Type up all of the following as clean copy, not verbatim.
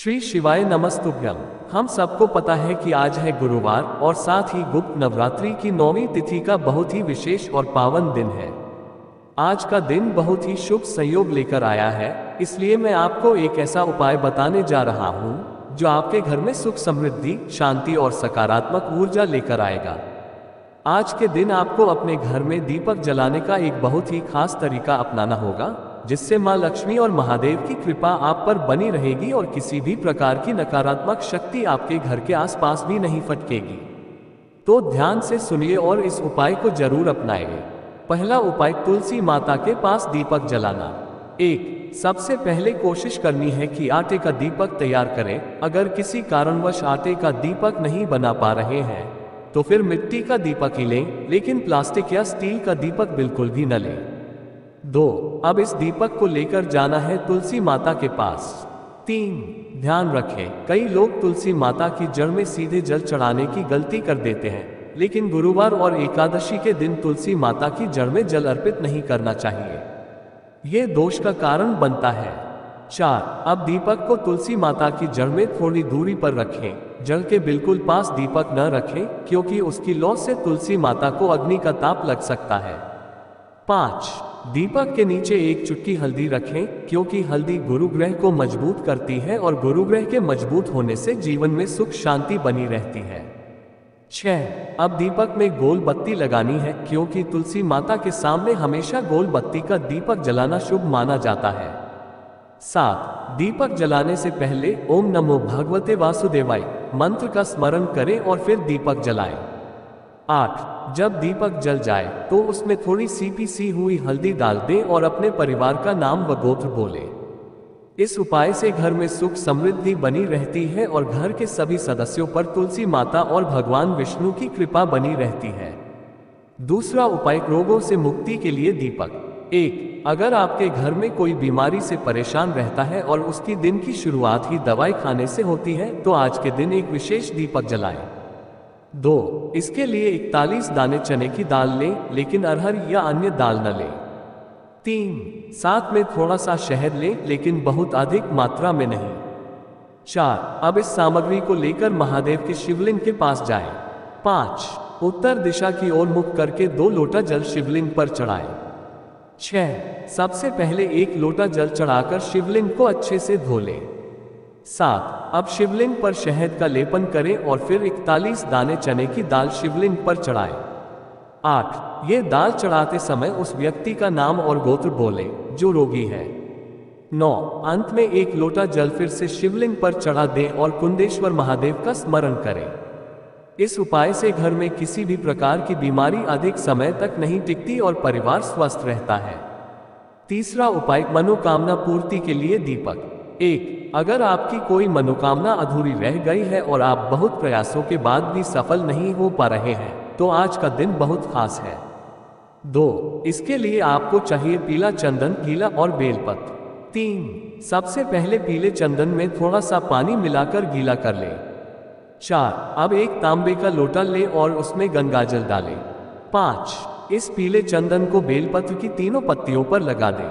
श्री शिवाय नमस्तुभ्यम। हम सबको पता है कि आज है गुरुवार और साथ ही गुप्त नवरात्रि की 9वीं तिथि का बहुत ही विशेष और पावन दिन है। आज का दिन बहुत ही शुभ संयोग लेकर आया है, इसलिए मैं आपको एक ऐसा उपाय बताने जा रहा हूँ जो आपके घर में सुख, समृद्धि, शांति और सकारात्मक ऊर्जा लेकर आएगा। आज के दिन आपको अपने घर में दीपक जलाने का एक बहुत ही खास तरीका अपनाना होगा, जिससे मां लक्ष्मी और महादेव की कृपा आप पर बनी रहेगी और किसी भी प्रकार की नकारात्मक शक्ति आपके घर के आसपास भी नहीं फटकेगी। तो ध्यान से सुनिए और इस उपाय को जरूर अपनाएं। पहला उपाय, तुलसी माता के पास दीपक जलाना। सबसे पहले कोशिश करनी है कि आटे का दीपक तैयार करें। अगर किसी कारणवश आटे का दीपक नहीं बना पा रहे हैं तो फिर मिट्टी का दीपक ही लें, लेकिन प्लास्टिक या स्टील का दीपक बिल्कुल भी न लें। अब इस दीपक को लेकर जाना है तुलसी माता के पास। ध्यान रखें, कई लोग तुलसी माता की जड़ में सीधे जल चढ़ाने की गलती कर देते हैं, लेकिन गुरुवार और एकादशी के दिन तुलसी माता की जड़ में जल अर्पित नहीं करना चाहिए, ये दोष का कारण बनता है। अब दीपक को तुलसी माता की जड़ में थोड़ी दूरी पर रखें। जड़ के बिल्कुल पास दीपक न रखें, क्योंकि उसकी लौ से तुलसी माता को अग्नि का ताप लग सकता है। दीपक के नीचे एक चुटकी हल्दी रखें, क्योंकि हल्दी गुरु ग्रह को मजबूत करती है और गुरु ग्रह के मजबूत होने से जीवन में सुख शांति बनी रहती है। अब दीपक में गोल बत्ती लगानी है, क्योंकि तुलसी माता के सामने हमेशा गोल बत्ती का दीपक जलाना शुभ माना जाता है। दीपक जलाने से पहले ओम नमो भगवते वासुदेवाय मंत्र का स्मरण करें और फिर दीपक जलाएं। जब दीपक जल जाए तो उसमें थोड़ी सी पीसी हुई हल्दी डाल दें और अपने परिवार का नाम व गोत्र बोलें। इस उपाय से घर में सुख समृद्धि बनी रहती है और घर के सभी सदस्यों पर तुलसी माता और भगवान विष्णु की कृपा बनी रहती है। दूसरा उपाय, रोगों से मुक्ति के लिए दीपक। अगर आपके घर में कोई बीमारी से परेशान रहता है और उसकी दिन की शुरुआत ही दवाई खाने से होती है, तो आज के दिन एक विशेष दीपक जलाएं। इसके लिए 41 दाने चने की दाल लें, लेकिन अरहर या अन्य दाल न लें। साथ में थोड़ा सा शहद लें, लेकिन बहुत अधिक मात्रा में नहीं। अब इस सामग्री को लेकर महादेव के शिवलिंग के पास जाएं। उत्तर दिशा की ओर मुख करके 2 लोटा जल शिवलिंग पर चढ़ाएं। सबसे पहले 1 लोटा जल चढ़ाकर शिवलिंग को अच्छे से धो लें। अब शिवलिंग पर शहद का लेपन करें और फिर 41 दाने चने की दाल शिवलिंग पर चढ़ाएं। ये दाल चढ़ाते समय उस व्यक्ति का नाम और गोत्र बोलें जो रोगी है। अंत में 1 लोटा जल फिर से शिवलिंग पर चढ़ा दें और कुंडेश्वर महादेव का स्मरण करें। इस उपाय से घर में किसी भी प्रकार की बीमारी अधिक समय तक नहीं टिकती और परिवार स्वस्थ रहता है। तीसरा उपाय, मनोकामना पूर्ति के लिए दीपक। अगर आपकी कोई मनोकामना अधूरी रह गई है और आप बहुत प्रयासों के बाद भी सफल नहीं हो पा रहे हैं, तो आज का दिन बहुत खास है। इसके लिए आपको चाहिए पीला चंदन, गीला और बेलपत्र। सबसे पहले पीले चंदन में थोड़ा सा पानी मिलाकर गीला कर लें। अब एक तांबे का लोटा लें और उसमें गंगाजल डालें। इस पीले चंदन को बेलपत्र की तीनों पत्तियों पर लगा दें।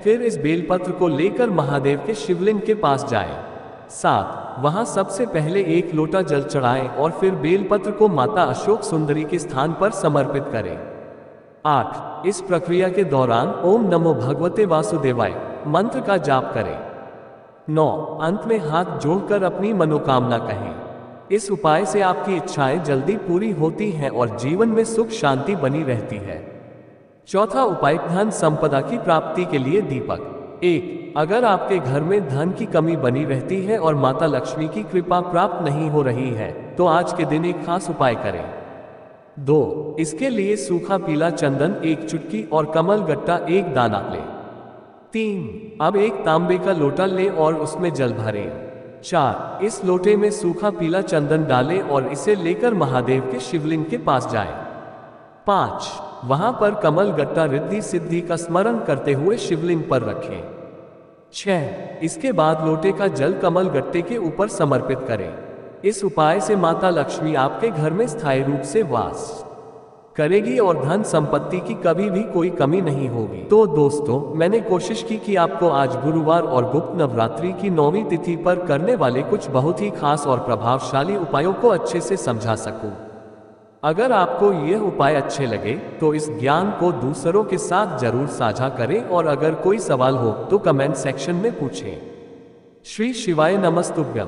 फिर इस बेलपत्र को लेकर महादेव के शिवलिंग के पास जाएं। वहां सबसे पहले 1 लोटा जल चढ़ाएं और फिर बेलपत्र को माता अशोक सुंदरी के स्थान पर समर्पित करें। इस प्रक्रिया के दौरान ओम नमो भगवते वासुदेवाय मंत्र का जाप करें। अंत में हाथ जोड़कर अपनी मनोकामना कहें। इस उपाय से आपकी इच्छाएं जल्दी पूरी होती हैं और जीवन में सुख शांति बनी रहती है। चौथा उपाय, धन संपदा की प्राप्ति के लिए दीपक। अगर आपके घर में धन की कमी बनी रहती है और माता लक्ष्मी की कृपा प्राप्त नहीं हो रही है, तो आज के दिन एक खास उपाय करें। इसके लिए सूखा पीला चंदन 1 चुटकी और कमल गट्टा 1 दाना लें। अब एक तांबे का लोटा लें और उसमें जल भरें। इस लोटे में सूखा पीला चंदन डालें और इसे लेकर महादेव के शिवलिंग के पास जाएं। वहां पर कमल गट्टा रिद्धि सिद्धि का स्मरण करते हुए शिवलिंग पर रखें। इसके बाद लोटे का जल कमल गट्टे के ऊपर समर्पित करें। इस उपाय से माता लक्ष्मी आपके घर में स्थायी रूप से वास करेगी और धन संपत्ति की कभी भी कोई कमी नहीं होगी। तो दोस्तों, मैंने कोशिश की कि आपको आज गुरुवार और गुप्त नवरात्रि की 9वीं तिथि पर करने वाले कुछ बहुत ही खास और प्रभावशाली उपायों को अच्छे से समझा सकूं। अगर आपको यह उपाय अच्छे लगे तो इस ज्ञान को दूसरों के साथ जरूर साझा करें और अगर कोई सवाल हो तो कमेंट सेक्शन में पूछें। श्री शिवाय नमस्तुभ्यम।